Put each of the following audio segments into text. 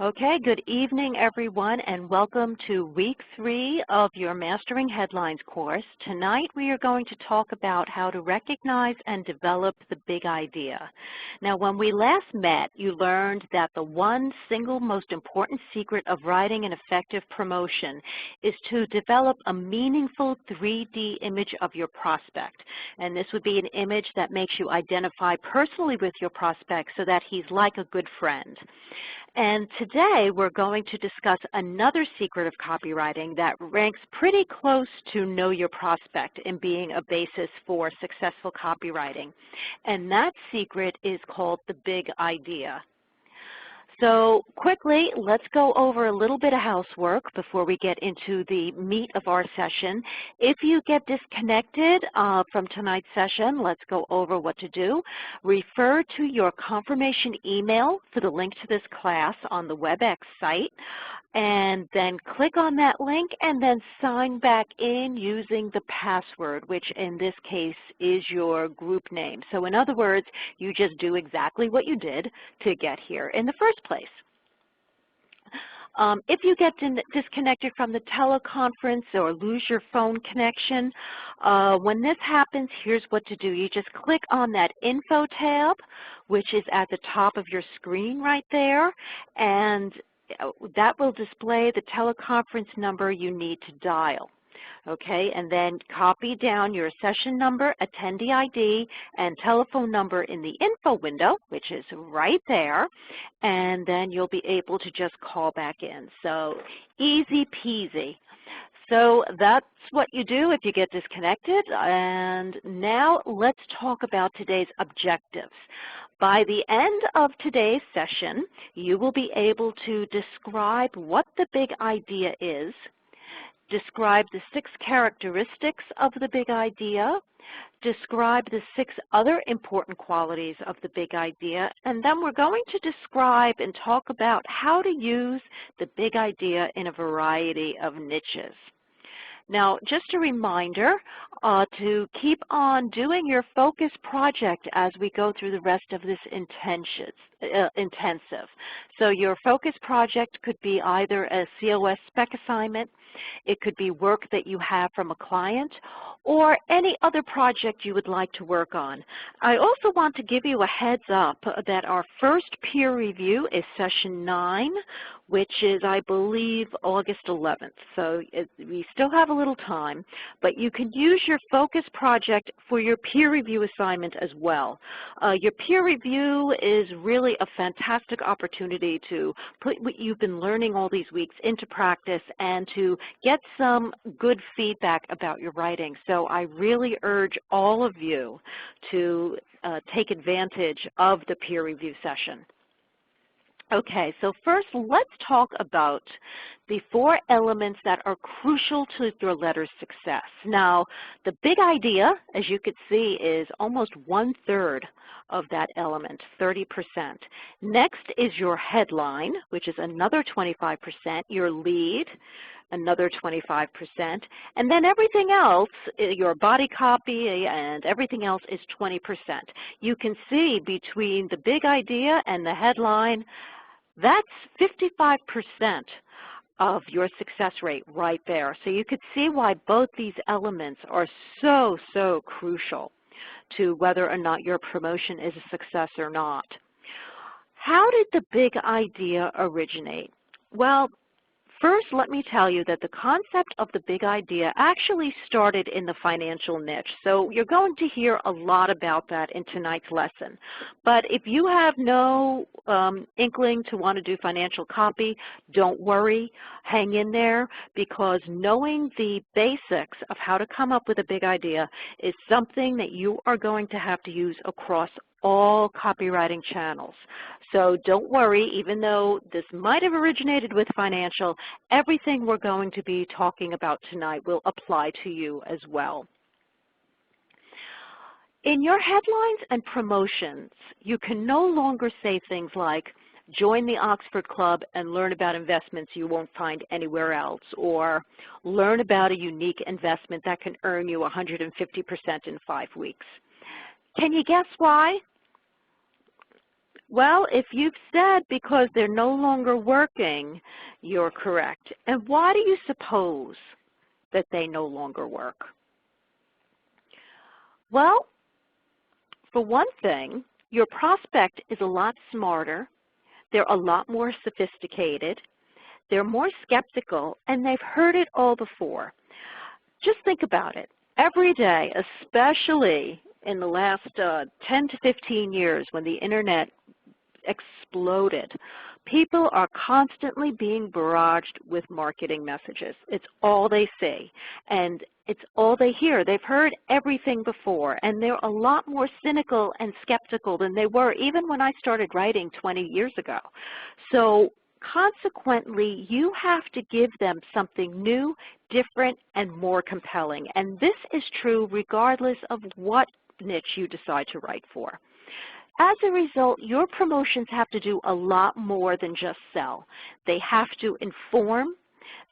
Okay, good evening everyone and welcome to week 3 of your Mastering Headlines course. Tonight we are going to talk about how to recognize and develop the big idea. Now when we last met, you learned that the one single most important secret of writing an effective promotion is to develop a meaningful 3D image of your prospect. And this would be an image that makes you identify personally with your prospect so that he's like a good friend. And today we're going to discuss another secret of copywriting that ranks pretty close to know your prospect in being a basis for successful copywriting. And that secret is called the big idea. So quickly, let's go over a little bit of housework before we get into the meat of our session. If you get disconnected from tonight's session, let's go over what to do. Refer to your confirmation email for the link to this class on the WebEx site, and then click on that link and then sign back in using the password, which in this case is your group name. So in other words, you just do exactly what you did to get here in the first place. If you get disconnected from the teleconference or lose your phone connection, when this happens, here's what to do. You just click on that Info tab, which is at the top of your screen right there, and that will display the teleconference number you need to dial. Okay, and then copy down your session number, attendee ID, and telephone number in the info window, which is right there, and then you'll be able to just call back in. So easy peasy. So that's what you do if you get disconnected. And now let's talk about today's objectives. By the end of today's session, you will be able to describe what the big idea is, describe the 6 characteristics of the big idea, describe the 6 other important qualities of the big idea, and then we're going to describe and talk about how to use the big idea in a variety of niches. Now, just a reminder to keep on doing your focus project as we go through the rest of this intensive. So your focus project could be either a COS spec assignment, it could be work that you have from a client, or any other project you would like to work on. I also want to give you a heads up that our first peer review is session 9, which is, I believe, August 11th. So we still have a little time, but you can use your focus project for your peer review assignment as well. Your peer review is really a fantastic opportunity to put what you've been learning all these weeks into practice and to get some good feedback about your writing. So I really urge all of you to take advantage of the peer review session. Okay, so first let's talk about the 4 elements that are crucial to your letter's success. Now, the big idea, as you could see, is almost 1/3 of that element, 30%. Next is your headline, which is another 25%, your lead, another 25%, and then everything else, your body copy and everything else is 20%. You can see between the big idea and the headline, that's 55% of your success rate right there. So you could see why both these elements are so crucial to whether or not your promotion is a success or not. How did the big idea originate? Well, first, let me tell you that the concept of the big idea actually started in the financial niche. So you're going to hear a lot about that in tonight's lesson. But if you have no inkling to want to do financial copy, don't worry, hang in there, because knowing the basics of how to come up with a big idea is something that you are going to have to use across all copywriting channels. So don't worry, even though this might have originated with financial, everything we're going to be talking about tonight will apply to you as well. In your headlines and promotions, you can no longer say things like, join the Oxford Club and learn about investments you won't find anywhere else, or learn about a unique investment that can earn you 150% in 5 weeks. Can you guess why? Well, if you've said because they're no longer working, you're correct. And why do you suppose that they no longer work? Well, for one thing, your prospect is a lot smarter, they're a lot more sophisticated, they're more skeptical, and they've heard it all before. Just think about it. Every day, especially in the last 10 to 15 years when the Internet exploded, people are constantly being barraged with marketing messages. It's all they see, and it's all they hear. They've heard everything before, and they're a lot more cynical and skeptical than they were even when I started writing 20 years ago. So consequently, you have to give them something new, different, and more compelling. And this is true regardless of what niche you decide to write for. As a result, your promotions have to do a lot more than just sell. They have to inform,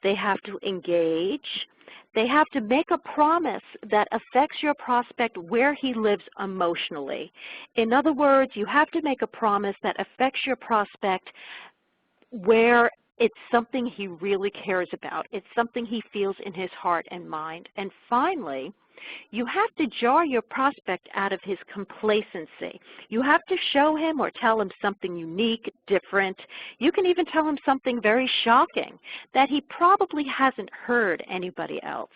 they have to engage, they have to make a promise that affects your prospect where he lives emotionally. In other words, you have to make a promise that affects your prospect where it's something he really cares about. It's something he feels in his heart and mind. And finally, you have to jar your prospect out of his complacency. You have to show him or tell him something unique, different. You can even tell him something very shocking that he probably hasn't heard anybody else.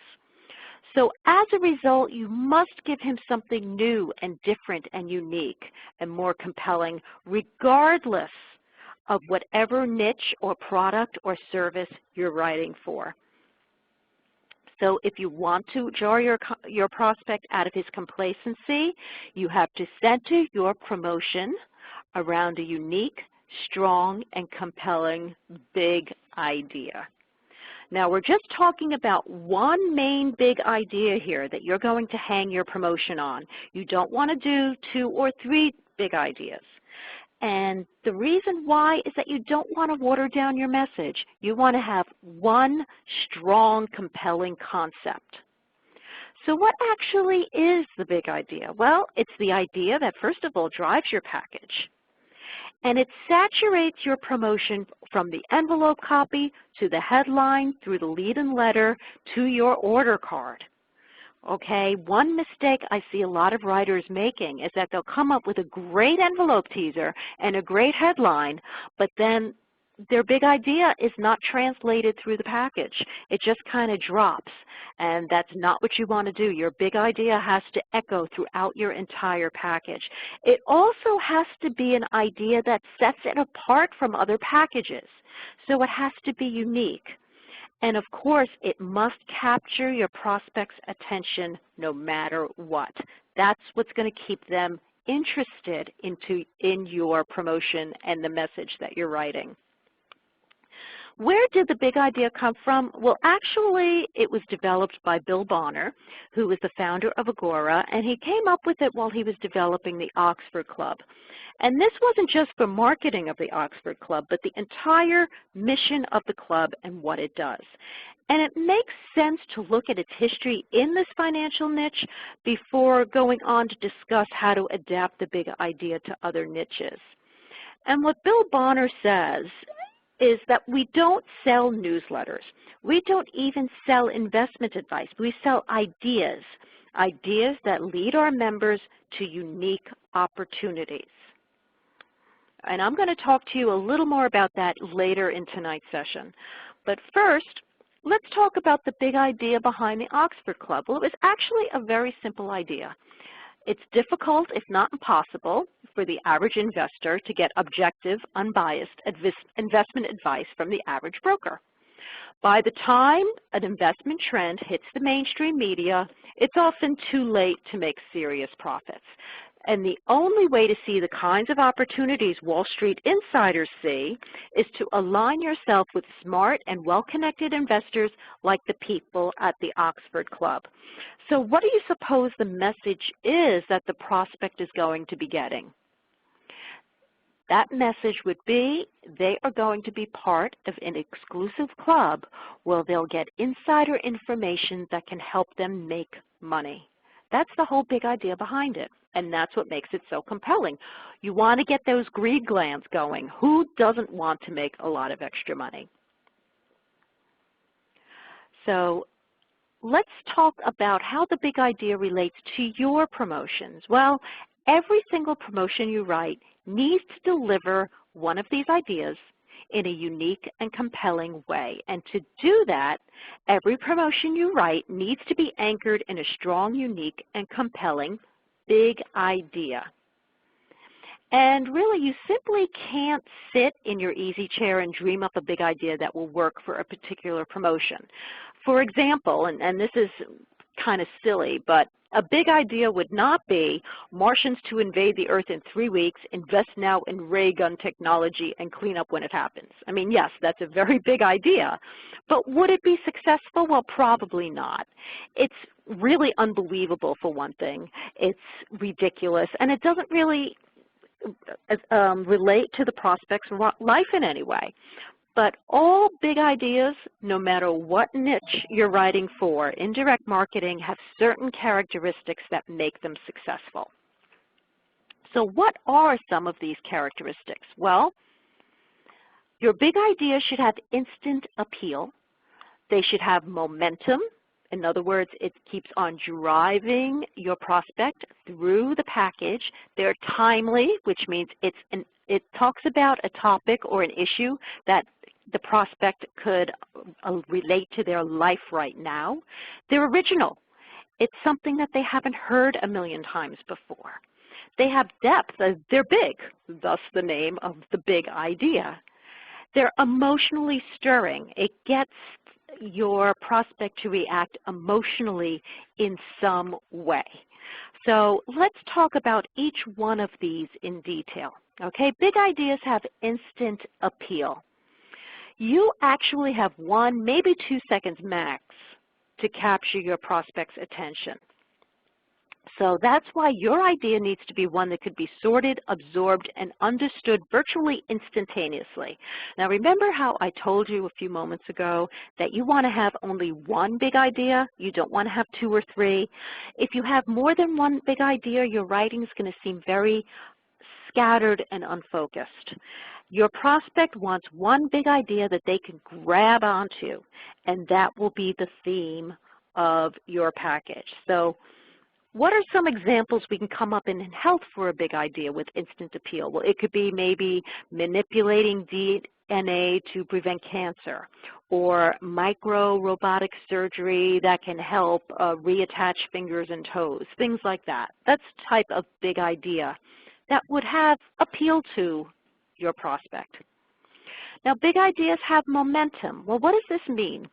So as a result, you must give him something new and different and unique and more compelling, regardless of whatever niche or product or service you're writing for. So if you want to jar your prospect out of his complacency, you have to center your promotion around a unique, strong, and compelling big idea. Now, we're just talking about one main big idea here that you're going to hang your promotion on. You don't want to do 2 or 3 big ideas. And the reason why is that you don't want to water down your message. You want to have one strong, compelling concept. So what actually is the big idea? Well, it's the idea that, first of all, drives your package. And it saturates your promotion from the envelope copy to the headline, through the lead and letter, to your order card. Okay, one mistake I see a lot of writers making is that they'll come up with a great envelope teaser and a great headline, but then their big idea is not translated through the package. It just kind of drops, and that's not what you want to do. Your big idea has to echo throughout your entire package. It also has to be an idea that sets it apart from other packages, so it has to be unique. And of course, it must capture your prospect's attention no matter what. That's what's going to keep them interested in your promotion and the message that you're writing. Where did the big idea come from? Well, actually, it was developed by Bill Bonner, who was the founder of Agora, and he came up with it while he was developing the Oxford Club. And this wasn't just for marketing of the Oxford Club, but the entire mission of the club and what it does. And it makes sense to look at its history in this financial niche before going on to discuss how to adapt the big idea to other niches. And what Bill Bonner says is that we don't sell newsletters. We don't even sell investment advice. We sell ideas, ideas that lead our members to unique opportunities. And I'm going to talk to you a little more about that later in tonight's session. But first, let's talk about the big idea behind the Oxford Club. Well, it was actually a very simple idea. It's difficult, if not impossible, for the average investor to get objective, unbiased investment advice from the average broker. By the time an investment trend hits the mainstream media, it's often too late to make serious profits. And the only way to see the kinds of opportunities Wall Street insiders see is to align yourself with smart and well-connected investors like the people at the Oxford Club. So what do you suppose the message is that the prospect is going to be getting? That message would be they are going to be part of an exclusive club where they'll get insider information that can help them make money. That's the whole big idea behind it. And that's what makes it so compelling. You want to get those greed glands going. Who doesn't want to make a lot of extra money? So let's talk about how the big idea relates to your promotions. Well, every single promotion you write needs to deliver one of these ideas in a unique and compelling way. And to do that, every promotion you write needs to be anchored in a strong, unique, and compelling big idea. And really, you simply can't sit in your easy chair and dream up a big idea that will work for a particular promotion. For example, and this is kind of silly, but a big idea would not be Martians to invade the Earth in 3 weeks, invest now in ray gun technology, and clean up when it happens. I mean, yes, that's a very big idea, but would it be successful? Well, probably not. It's really unbelievable, for one thing. It's ridiculous, and it doesn't really relate to the prospect's life in any way. But all big ideas, no matter what niche you're writing for, in direct marketing have certain characteristics that make them successful. So what are some of these characteristics? Well, your big idea should have instant appeal. They should have momentum. In other words, it keeps on driving your prospect through the package. They're timely, which means it talks about a topic or an issue that the prospect could relate to their life right now. They're original. It's something that they haven't heard a million times before. They have depth. They're big, thus the name of the big idea. They're emotionally stirring. It gets your prospect to react emotionally in some way. So let's talk about each one of these in detail. Okay, big ideas have instant appeal. You actually have 1, maybe 2 seconds max to capture your prospect's attention. So that's why your idea needs to be one that could be sorted, absorbed, and understood virtually instantaneously. Now remember how I told you a few moments ago that you want to have only one big idea? You don't want to have 2 or 3. If you have more than one big idea, your writing is going to seem very scattered and unfocused. Your prospect wants one big idea that they can grab onto, and that will be the theme of your package. So what are some examples we can come up in health for a big idea with instant appeal? Well, it could be maybe manipulating DNA to prevent cancer, or micro-robotic surgery that can help reattach fingers and toes, things like that. That's the type of big idea that would have appeal to your prospect. Now, big ideas have momentum. Well, what does this mean?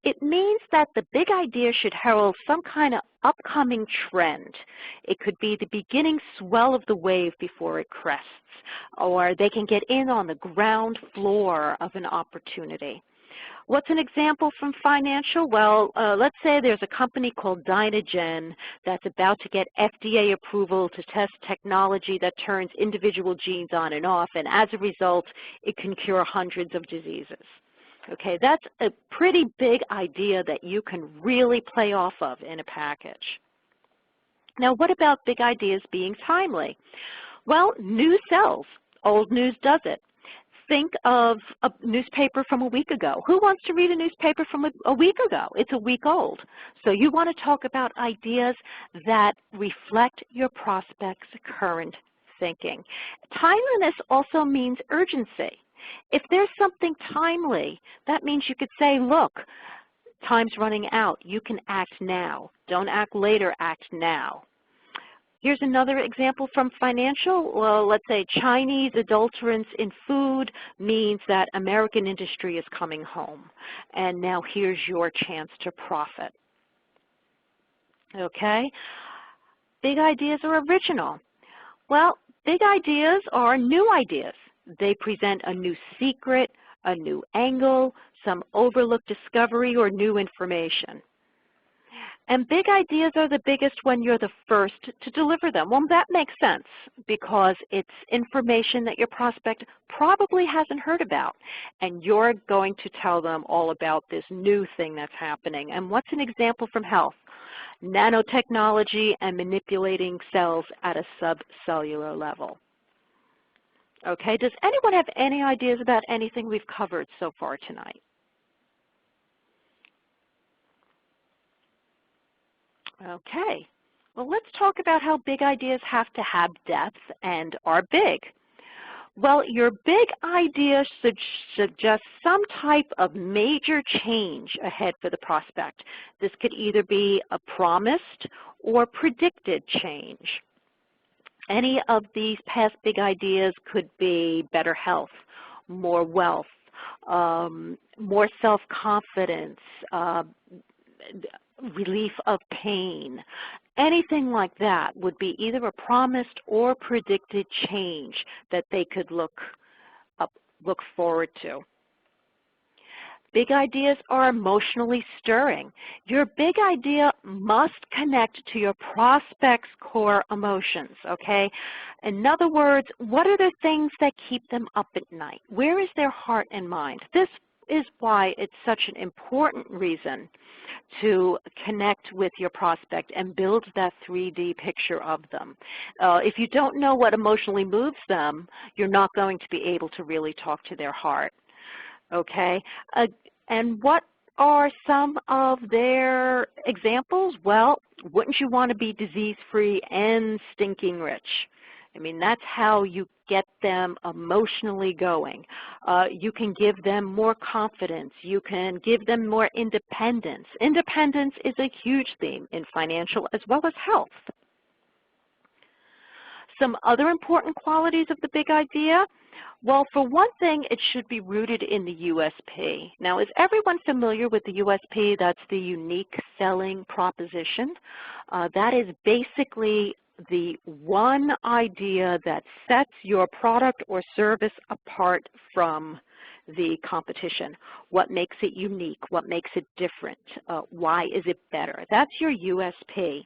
It means that the big idea should herald some kind of upcoming trend. It could be the beginning swell of the wave before it crests, or they can get in on the ground floor of an opportunity. What's an example from financial? Well, let's say there's a company called Dynagen that's about to get FDA approval to test technology that turns individual genes on and off, and as a result, it can cure hundreds of diseases. Okay, that's a pretty big idea that you can really play off of in a package. Now, what about big ideas being timely? Well, news sells. Old news does it. Think of a newspaper from a week ago. Who wants to read a newspaper from a week ago? It's a week old. So you want to talk about ideas that reflect your prospect's current thinking. Timeliness also means urgency. If there's something timely, that means you could say, look, time's running out. You can act now. Don't act later, act now. Here's another example from financial. Well, let's say Chinese adulterants in food means that American industry is coming home. And now here's your chance to profit. Okay? Big ideas are original. Well, big ideas are new ideas. They present a new secret, a new angle, some overlooked discovery, or new information. And big ideas are the biggest when you're the first to deliver them. Well, that makes sense because it's information that your prospect probably hasn't heard about, and you're going to tell them all about this new thing that's happening. And what's an example from health? nanotechnology, and manipulating cells at a subcellular level. Okay, does anyone have any ideas about anything we've covered so far tonight? Okay, well, let's talk about how big ideas have to have depth and are big. Well, your big idea suggests some type of major change ahead for the prospect. This could either be a promised or predicted change. Any of these past big ideas could be better health, more wealth, more self-confidence, relief of pain. Anything like that would be either a promised or predicted change that they could look forward to. Big ideas are emotionally stirring. Your big idea must connect to your prospect's core emotions, okay? In other words, what are the things that keep them up at night? Where is their heart and mind? This is why it's such an important reason to connect with your prospect and build that 3D picture of them. If you don't know what emotionally moves them, you're not going to be able to really talk to their heart. Okay, and what are some of their examples? Well, wouldn't you want to be disease-free and stinking rich? I mean, that's how you get them emotionally going. You can give them more confidence. You can give them more independence. Independence is a huge theme in financial as well as health. Some other important qualities of the big idea. Well, for one thing, it should be rooted in the USP. Now, is everyone familiar with the USP? That's the unique selling proposition. That is basically the one idea that sets your product or service apart from the competition. What makes it unique? What makes it different? Why is it better? That's your USP.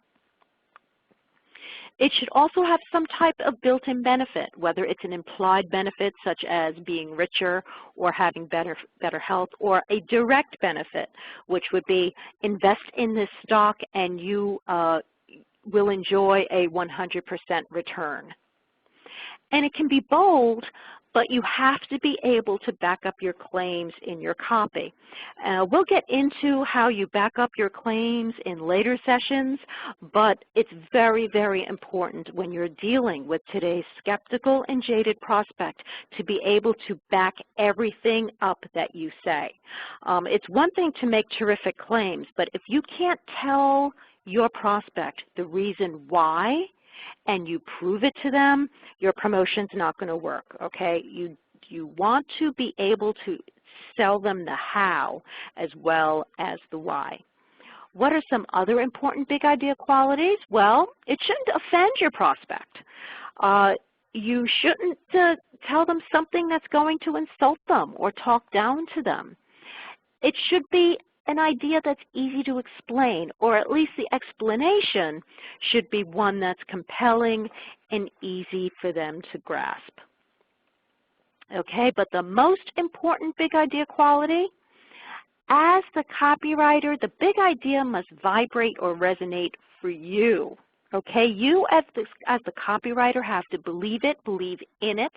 It should also have some type of built-in benefit, whether it's an implied benefit such as being richer or having better health, or a direct benefit, which would be invest in this stock and you will enjoy a 100% return. And it can be bold, but you have to be able to back up your claims in your copy. We'll get into how you back up your claims in later sessions, but it's very, very important when you're dealing with today's skeptical and jaded prospect to be able to back everything up that you say. It's one thing to make terrific claims, but if you can't tell your prospect the reason why, and you prove it to them, your promotion's not going to work, okay? You want to be able to sell them the how as well as the why. What are some other important big idea qualities? Well, it shouldn't offend your prospect. You shouldn't tell them something that's going to insult them or talk down to them. It should be an idea that's easy to explain, or at least the explanation should be one that's compelling and easy for them to grasp. Okay, but the most important big idea quality, as the copywriter, the big idea must vibrate or resonate for you. Okay, you as the copywriter have to believe it, believe in it,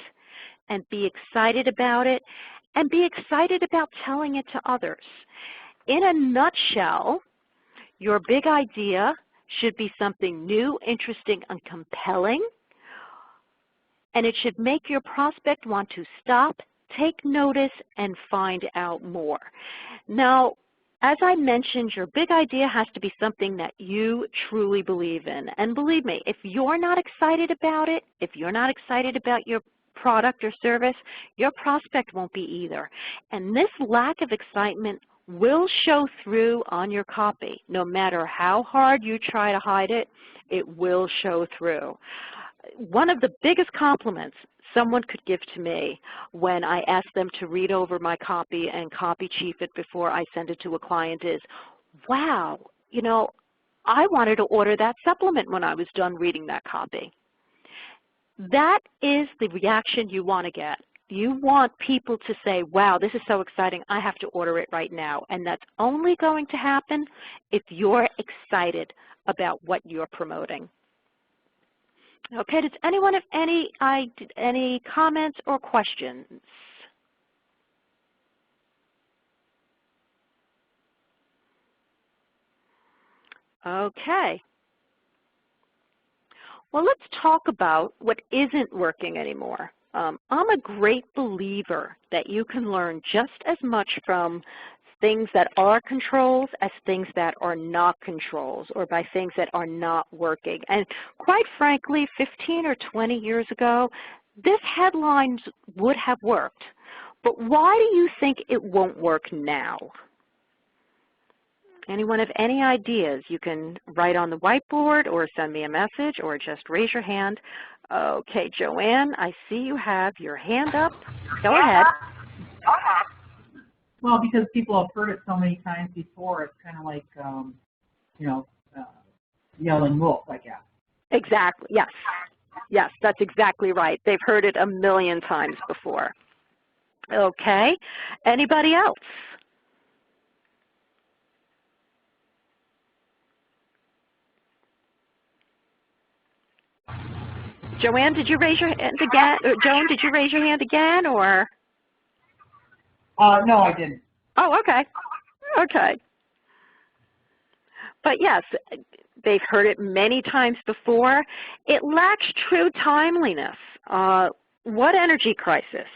and be excited about it, and be excited about telling it to others. In a nutshell, your big idea should be something new, interesting, and compelling, and it should make your prospect want to stop, take notice, and find out more. Now, as I mentioned, your big idea has to be something that you truly believe in. And believe me, if you're not excited about it, if you're not excited about your product or service, your prospect won't be either. And this lack of excitement will show through on your copy. No matter how hard you try to hide it, it will show through. One of the biggest compliments someone could give to me when I ask them to read over my copy and copy chief it before I send it to a client is, wow, you know, I wanted to order that supplement when I was done reading that copy. That is the reaction you want to get. You want people to say, wow, this is so exciting, I have to order it right now. And that's only going to happen if you're excited about what you're promoting. Okay, does anyone have any comments or questions? Okay. Well, let's talk about what isn't working anymore. I'm a great believer that you can learn just as much from things that are controls as things that are not controls, or by things that are not working. And quite frankly, 15 or 20 years ago, this headline would have worked. But why do you think it won't work now? Anyone have any ideas? You can write on the whiteboard or send me a message or just raise your hand. Okay, Joanne, I see you have your hand up. Go ahead. Well, because people have heard it so many times before, it's kind of like, you know, yelling wolf, I guess. Exactly, yes. Yes, that's exactly right. They've heard it a million times before. Okay, anybody else? Joanne, did you raise your hand again? Joan, did you raise your hand again, or? No, I didn't. Oh, okay. Okay. But yes, they've heard it many times before. It lacks true timeliness. What energy crisis?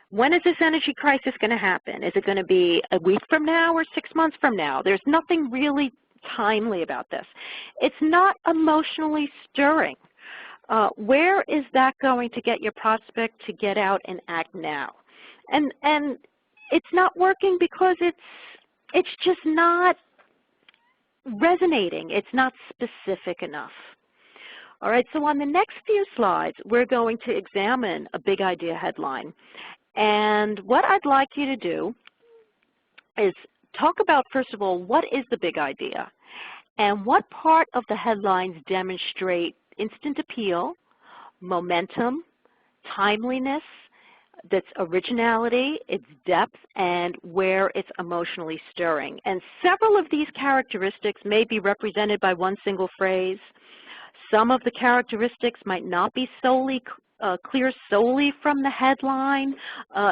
When is this energy crisis going to happen? Is it going to be a week from now or 6 months from now? There's nothing really timely about this. It's not emotionally stirring. Where is that going to get your prospect to get out and act now? And it's not working because it's just not resonating. It's not specific enough. All right, so on the next few slides, we're going to examine a big idea headline. And what I'd like you to do is talk about, first of all, what is the big idea? And what part of the headlines demonstrate instant appeal, momentum, timeliness, that's originality, its depth, and where it's emotionally stirring. And several of these characteristics may be represented by one single phrase. Some of the characteristics might not be clear solely from the headline.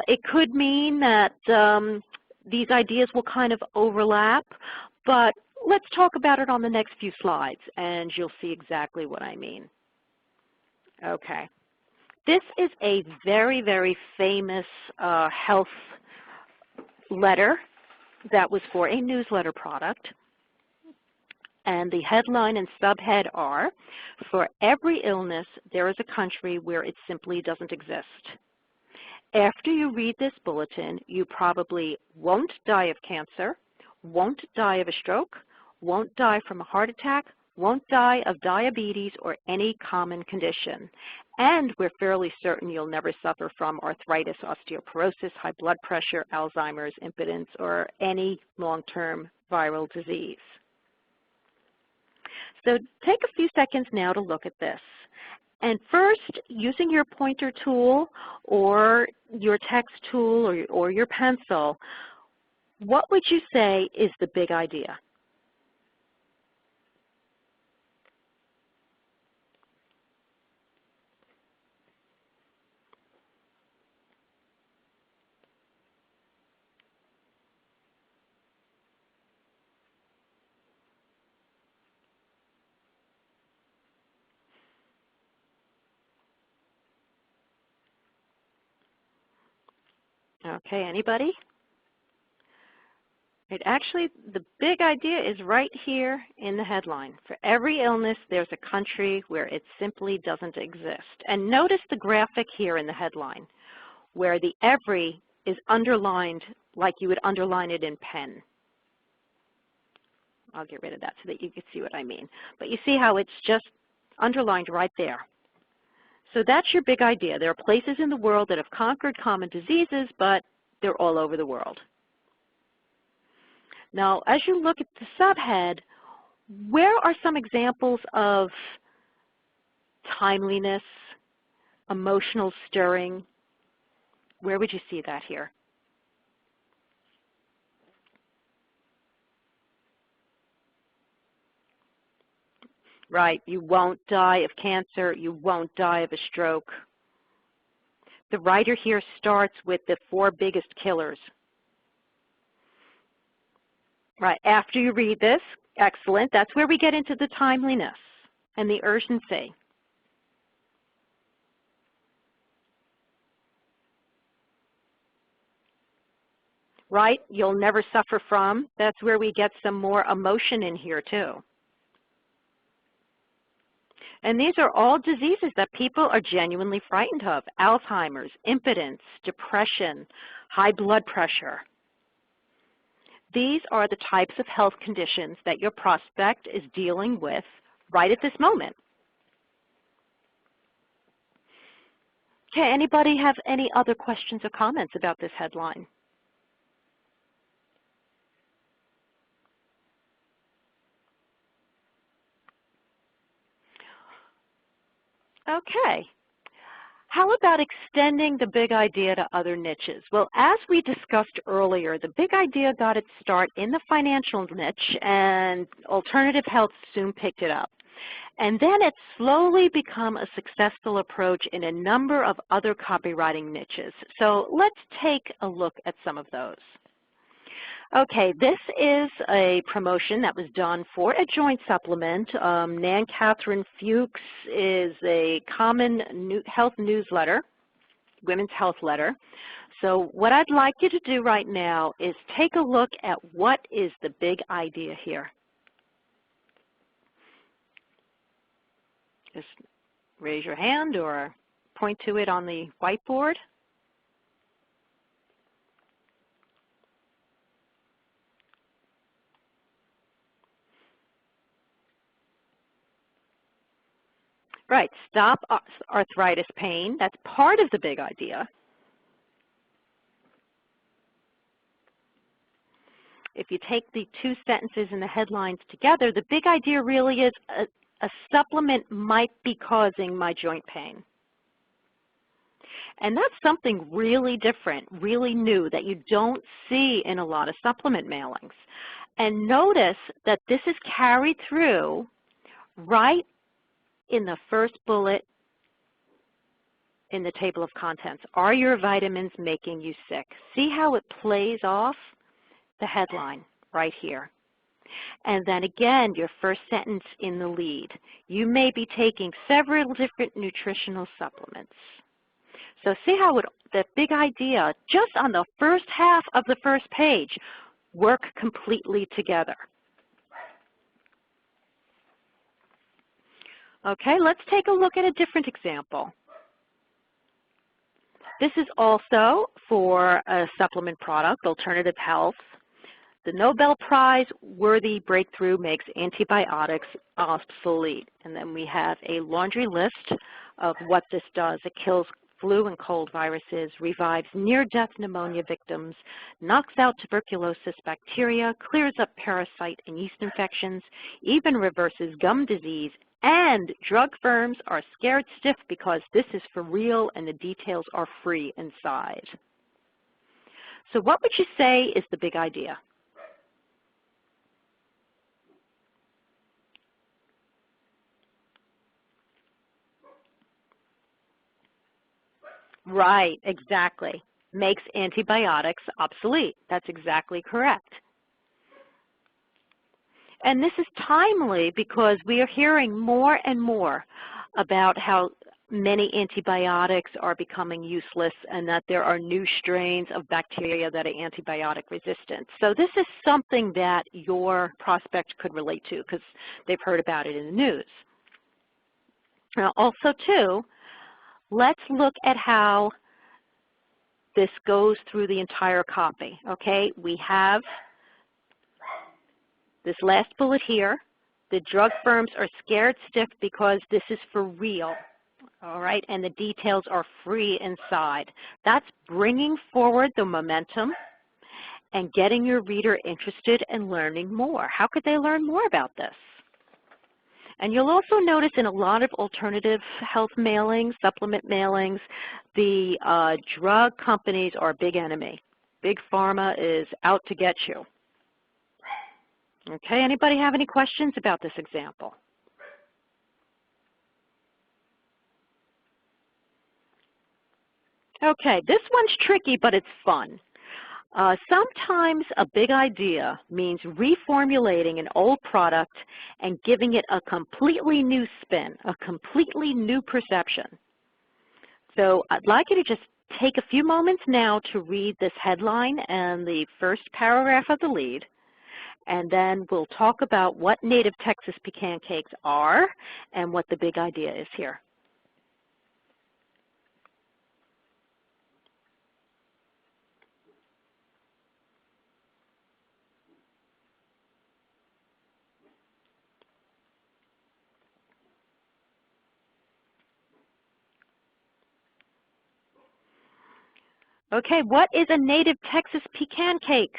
It could mean that these ideas will kind of overlap, but let's talk about it on the next few slides, and you'll see exactly what I mean. Okay. This is a very, very famous health letter that was for a newsletter product. And the headline and subhead are, "For every illness, there is a country where it simply doesn't exist." After you read this bulletin, you probably won't die of cancer, won't die of a stroke, won't die from a heart attack, won't die of diabetes or any common condition. And we're fairly certain you'll never suffer from arthritis, osteoporosis, high blood pressure, Alzheimer's, impotence, or any long-term viral disease. So take a few seconds now to look at this. And first, using your pointer tool or your text tool or your pencil, what would you say is the big idea? Okay, anybody? Actually, the big idea is right here in the headline. For every illness, there's a country where it simply doesn't exist. And notice the graphic here in the headline, where the every is underlined like you would underline it in pen. I'll get rid of that so that you can see what I mean. But you see how it's just underlined right there. So that's your big idea. There are places in the world that have conquered common diseases, but they're all over the world. Now, as you look at the subhead, where are some examples of timeliness, emotional stirring, Where would you see that here? Right, you won't die of cancer, you won't die of a stroke. The writer here starts with the 4 biggest killers. Right, after you read this, excellent, that's where we get into the timeliness and the urgency. Right, you'll never suffer from, that's where we get some more emotion in here too. And these are all diseases that people are genuinely frightened of. Alzheimer's, impotence, depression, high blood pressure. These are the types of health conditions that your prospect is dealing with right at this moment. Okay, anybody have any other questions or comments about this headline? Okay. How about extending the big idea to other niches? Well, as we discussed earlier, the big idea got its start in the financial niche, and alternative health soon picked it up. And then it's slowly become a successful approach in a number of other copywriting niches. So let's take a look at some of those. Okay, this is a promotion that was done for a joint supplement. Nan Catherine Fuchs is a common health newsletter, women's health letter. So what I'd like you to do right now is take a look at what is the big idea here. Just raise your hand or point to it on the whiteboard. Right, stop arthritis pain. That's part of the big idea. If you take the 2 sentences in the headlines together, the big idea really is a supplement might be causing my joint pain. And that's something really different, really new that you don't see in a lot of supplement mailings. And notice that this is carried through right in the first bullet in the table of contents. Are your vitamins making you sick? See how it plays off the headline right here. And then again, your first sentence in the lead. You may be taking several different nutritional supplements. So see how the big idea, just on the first half of the first page, work completely together. Okay, let's take a look at a different example. This is also for a supplement product, alternative health. The Nobel Prize-worthy breakthrough makes antibiotics obsolete. And then we have a laundry list of what this does. It kills flu and cold viruses, revives near-death pneumonia victims, knocks out tuberculosis bacteria, clears up parasite and yeast infections, even reverses gum disease, and drug firms are scared stiff because this is for real and the details are free inside. So what would you say is the big idea? Right, exactly. Makes antibiotics obsolete. That's exactly correct. And this is timely because we are hearing more and more about how many antibiotics are becoming useless and that there are new strains of bacteria that are antibiotic resistant. So this is something that your prospect could relate to because they've heard about it in the news. Now also too, let's look at how this goes through the entire copy. Okay, we have this last bullet here. The drug firms are scared stiff because this is for real. All right, and the details are free inside. That's bringing forward the momentum and getting your reader interested in learning more. How could they learn more about this? And you'll also notice in a lot of alternative health mailings, supplement mailings, the drug companies are a big enemy. Big Pharma is out to get you. Okay, anybody have any questions about this example? Okay, this one's tricky, but it's fun. Sometimes a big idea means reformulating an old product and giving it a completely new spin, a completely new perception. So I'd like you to just take a few moments now to read this headline and the first paragraph of the lead, and then we'll talk about what native Texas pecan cakes are and what the big idea is here. Okay, what is a native Texas pecan cake?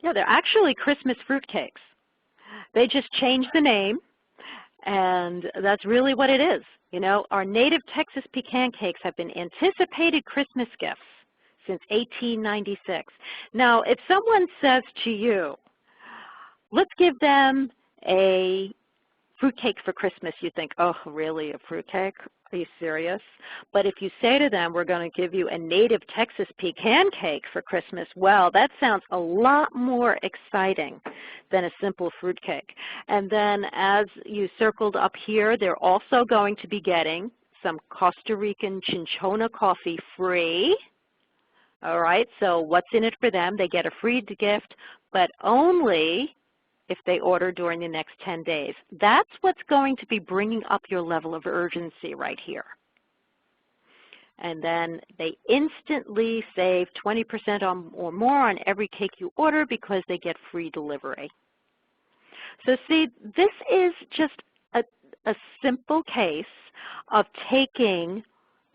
Yeah, they're actually Christmas fruitcakes. They just changed the name, and that's really what it is. You know, our native Texas pecan cakes have been anticipated Christmas gifts since 1896. Now, if someone says to you, let's give them a fruitcake for Christmas, you think, oh, really, a fruitcake? Are you serious? But if you say to them, we're going to give you a native Texas pecan cake for Christmas, well, that sounds a lot more exciting than a simple fruitcake. And then as you circled up here, they're also going to be getting some Costa Rican cinchona coffee free. All right, so what's in it for them? They get a free gift, but only if they order during the next 10 days. That's what's going to be bringing up your level of urgency right here. And then they instantly save 20% or more on every cake you order because they get free delivery. So see, this is just a simple case of taking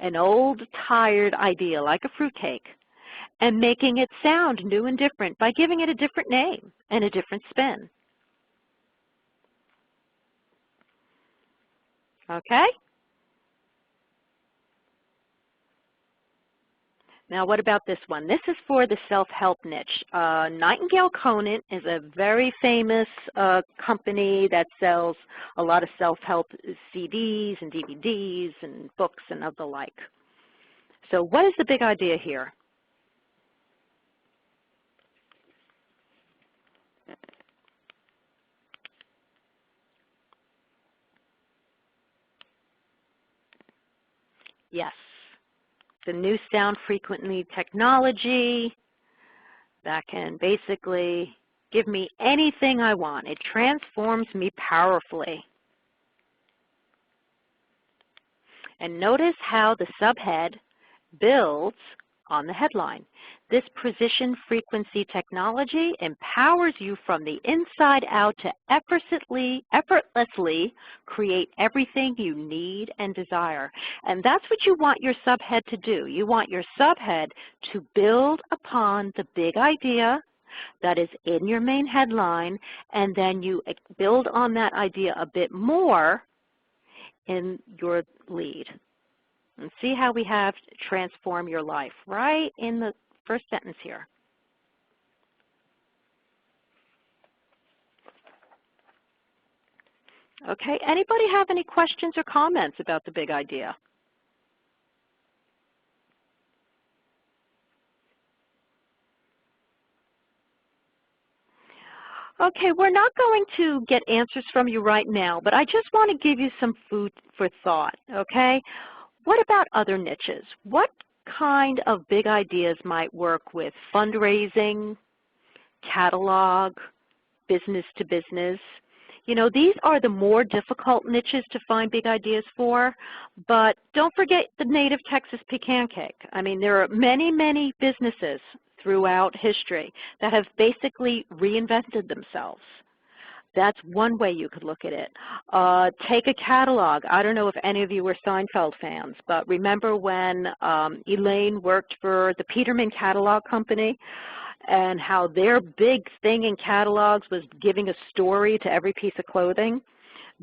an old, tired idea like a fruitcake and making it sound new and different by giving it a different name and a different spin. Okay? Now what about this one? This is for the self-help niche. Nightingale Conant is a very famous company that sells a lot of self-help CDs and DVDs and books and of the like. So what is the big idea here? Yes, the new sound frequency technology that can basically give me anything I want. It transforms me powerfully. And notice how the subhead builds on the headline. This precision frequency technology empowers you from the inside out to effortlessly create everything you need and desire. And that's what you want your subhead to do. You want your subhead to build upon the big idea that is in your main headline, and then you build on that idea a bit more in your lead. And see how we have transform your life right in the first sentence here. Okay, anybody have any questions or comments about the big idea? Okay, we're not going to get answers from you right now, but I just want to give you some food for thought, okay? What about other niches? What kind of big ideas might work with fundraising, catalog, business to business? You know, these are the more difficult niches to find big ideas for, but don't forget the native Texas pecan cake. I mean, there are many, many businesses throughout history that have basically reinvented themselves. That's one way you could look at it. Take a catalog. I don't know if any of you were Seinfeld fans, but remember when Elaine worked for the Peterman Catalog Company? and how their big thing in catalogs was giving a story to every piece of clothing.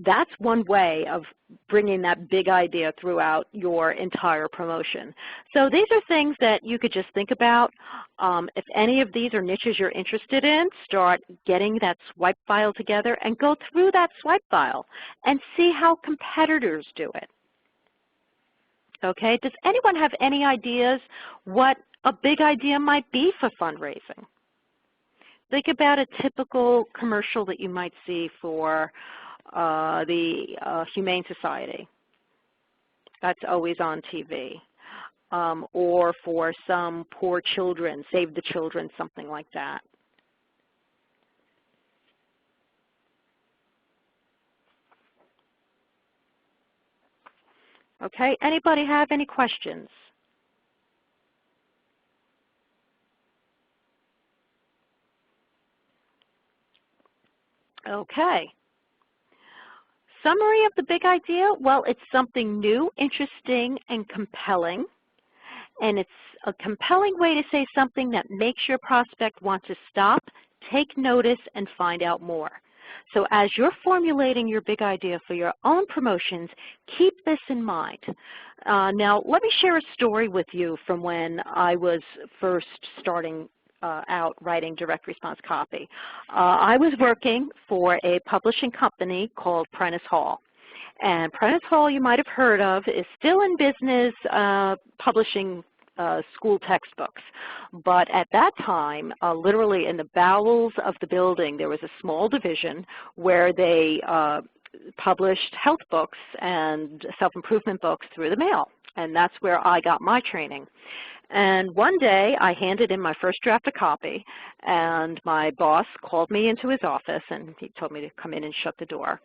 That's one way of bringing that big idea throughout your entire promotion. So these are things that you could just think about. If any of these are niches you're interested in, start getting that swipe file together and go through that swipe file and see how competitors do it. Okay, does anyone have any ideas what a big idea might be for fundraising? Think about a typical commercial that you might see for the Humane Society. That's always on TV. Or for some poor children, Save the Children, something like that. Okay, anybody have any questions? Okay. Summary of the big idea, well, it's something new, interesting, and compelling. And it's a compelling way to say something that makes your prospect want to stop, take notice, and find out more. So as you're formulating your big idea for your own promotions, keep this in mind. Now, let me share a story with you from when I was first starting out writing direct response copy. I was working for a publishing company called Prentice Hall. And Prentice Hall, you might have heard of, is still in business publishing school textbooks. But at that time, literally in the bowels of the building, there was a small division where they published health books and self-improvement books through the mail. And that's where I got my training. And one day, I handed in my first draft of copy, and my boss called me into his office, and he told me to come in and shut the door.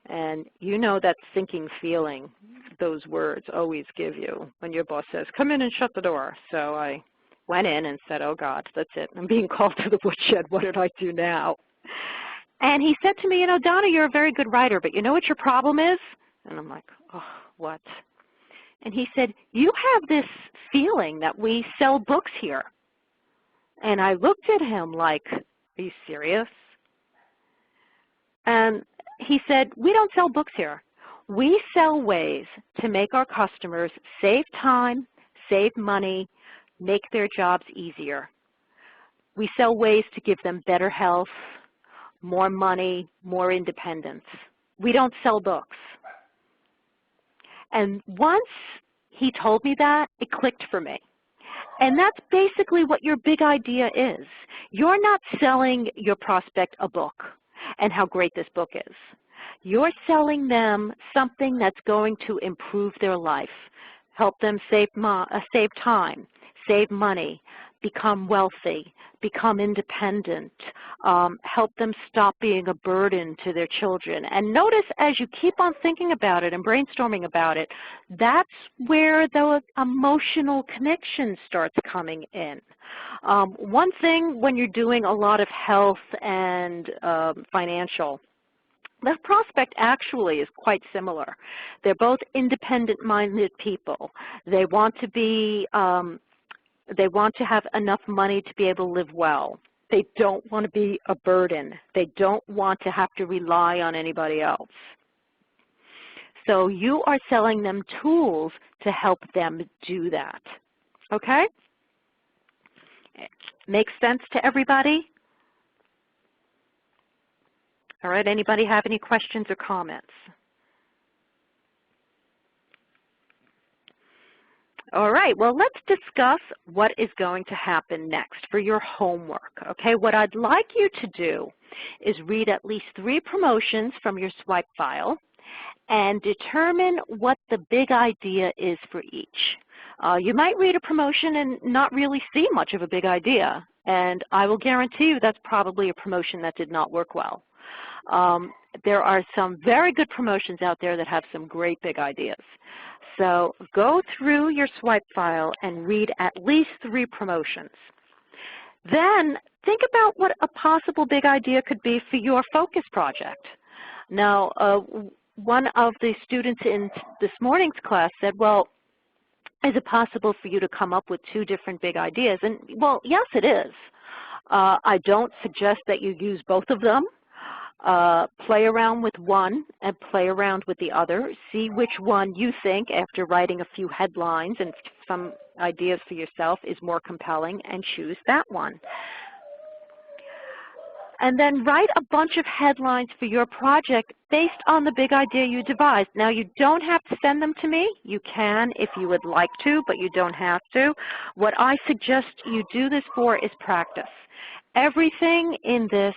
And you know that sinking feeling those words always give you when your boss says, come in and shut the door. So I went in and said, oh God, that's it. I'm being called to the woodshed. What did I do now? And he said to me, you know, Donna, you're a very good writer, but you know what your problem is? And I'm like, oh, what? And he said, you have this feeling that we sell books here. And I looked at him like, are you serious? And he said, we don't sell books here. We sell ways to make our customers save time, save money, make their jobs easier. We sell ways to give them better health, more money, more independence. We don't sell books. And once he told me that, it clicked for me. And that's basically what your big idea is. You're not selling your prospect a book and how great this book is. You're selling them something that's going to improve their life, help them save time, save money, become wealthy, become independent, help them stop being a burden to their children. And notice as you keep on thinking about it and brainstorming about it, that's where the emotional connection starts coming in. One thing when you're doing a lot of health and financial, the prospect actually is quite similar. They're both independent-minded people. They want to be they want to have enough money to be able to live well. They don't want to be a burden. They don't want to have to rely on anybody else. So you are selling them tools to help them do that. Okay? Makes sense to everybody? All right, anybody have any questions or comments? All right, well, let's discuss what is going to happen next for your homework. Okay, what I'd like you to do is read at least 3 promotions from your swipe file and determine what the big idea is for each. You might read a promotion and not really see much of a big idea, and I will guarantee you that's probably a promotion that did not work well. There are some very good promotions out there that have some great big ideas. So go through your swipe file and read at least 3 promotions. Then think about what a possible big idea could be for your focus project. Now, one of the students in this morning's class said, well, is it possible for you to come up with 2 different big ideas? And well, yes, it is. I don't suggest that you use both of them. Play around with one and play around with the other. See which one you think, after writing a few headlines and some ideas for yourself, is more compelling, and choose that one. And then write a bunch of headlines for your project based on the big idea you devised. Now, you don't have to send them to me. You can if you would like to, but you don't have to. What I suggest you do this for is practice. Everything in this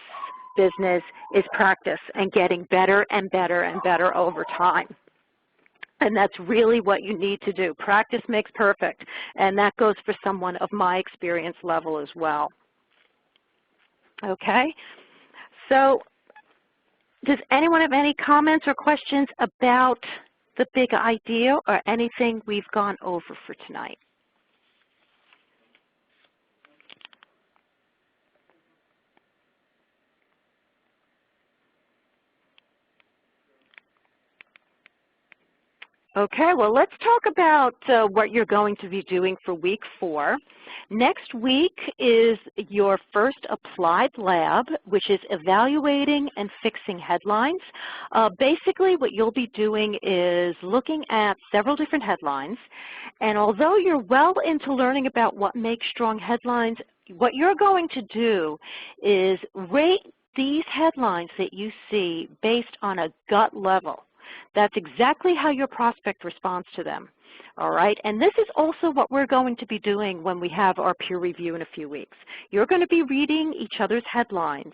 business is practice and getting better and better and better over time. And that's really what you need to do. Practice makes perfect, and that goes for someone of my experience level as well. Okay? So does anyone have any comments or questions about the big idea or anything we've gone over for tonight? Okay, well, let's talk about what you're going to be doing for week 4. Next week is your first applied lab, which is evaluating and fixing headlines. Basically, what you'll be doing is looking at several different headlines, and although you're well into learning about what makes strong headlines, what you're going to do is rate these headlines that you see based on a gut level. That's exactly how your prospect responds to them, all right? And this is also what we're going to be doing when we have our peer review in a few weeks. You're going to be reading each other's headlines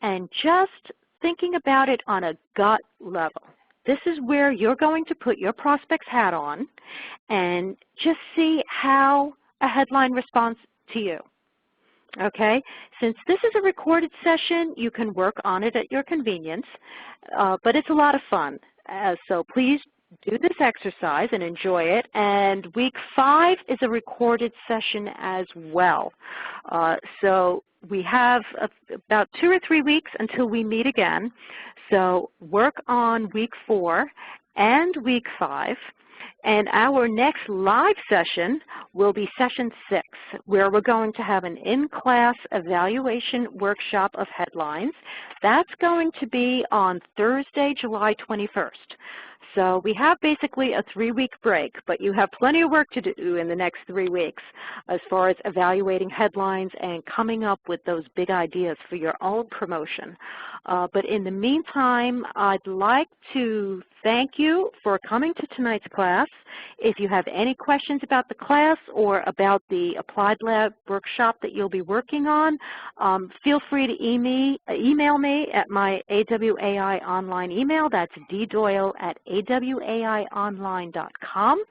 and just thinking about it on a gut level. This is where you're going to put your prospect's hat on and just see how a headline responds to you. Okay, since this is a recorded session, you can work on it at your convenience, but it's a lot of fun. So please do this exercise and enjoy it. And week 5 is a recorded session as well. So we have about 2 or 3 weeks until we meet again. So work on week 4 and week 5. And our next live session will be session 6, where we're going to have an in-class evaluation workshop of headlines. That's going to be on Thursday, July 21st. So we have basically a 3-week break, but you have plenty of work to do in the next 3 weeks as far as evaluating headlines and coming up with those big ideas for your own promotion. But in the meantime, I'd like to thank you for coming to tonight's class. If you have any questions about the class or about the Applied Lab workshop that you'll be working on, feel free to email me at my AWAI online email. That's ddoyle@awaionline.com.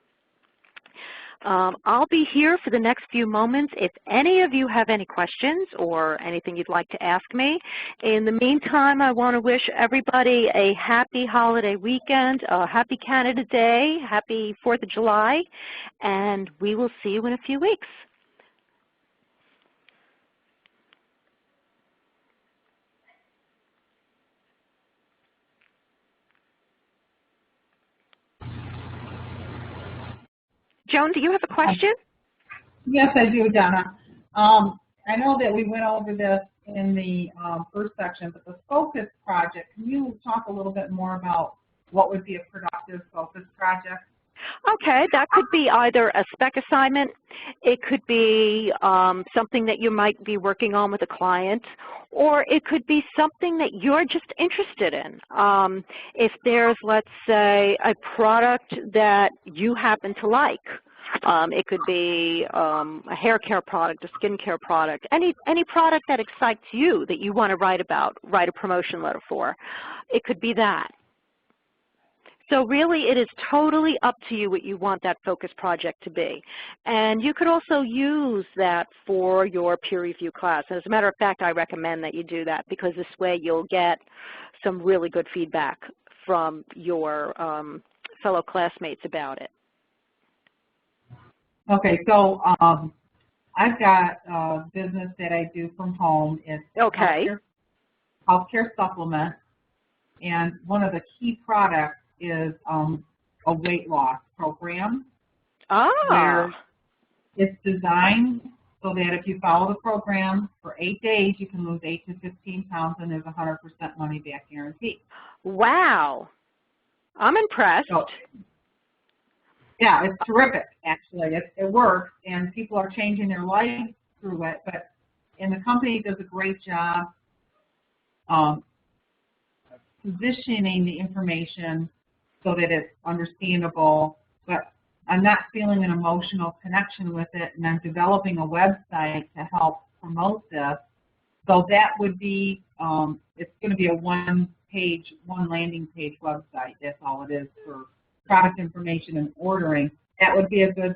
I'll be here for the next few moments if any of you have any questions or anything you'd like to ask me. In the meantime, I want to wish everybody a happy holiday weekend, a happy Canada Day, happy 4th of July, and we will see you in a few weeks. Joan, do you have a question? Yes, I do, Donna. I know that we went over this in the first section, but the focus project, can you talk a little bit more about what would be a productive focus project? Okay, that could be either a spec assignment, it could be something that you might be working on with a client, or it could be something that you're just interested in. If there's, let's say, a product that you happen to like, it could be a hair care product, a skin care product, any product that excites you that you want to write about, write a promotion letter for. It could be that. So really it is totally up to you what you want that focus project to be. And you could also use that for your peer review class. As a matter of fact, I recommend that you do that because this way you'll get some really good feedback from your fellow classmates about it. Okay, so I've got a business that I do from home. It's healthcare supplement, and one of the key products is a weight loss program where it's designed so that if you follow the program for 8 days, you can lose 8 to 15 pounds, and there's a 100% money back guarantee. Wow. I'm impressed. So, yeah, it's terrific, actually. It works, and people are changing their lives through it, and the company does a great job positioning the information so that it's understandable, but I'm not feeling an emotional connection with it, and I'm developing a website to help promote this. So that would be, it's going to be a one landing page website. That's all it is for product information and ordering. That would be a good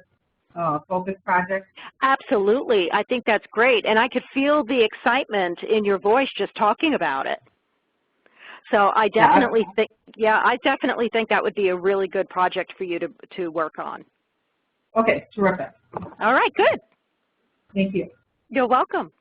focus project. Absolutely. I think that's great, and I could feel the excitement in your voice just talking about it. So I definitely think that would be a really good project for you to work on. Okay, terrific. All right, good. Thank you. You're welcome.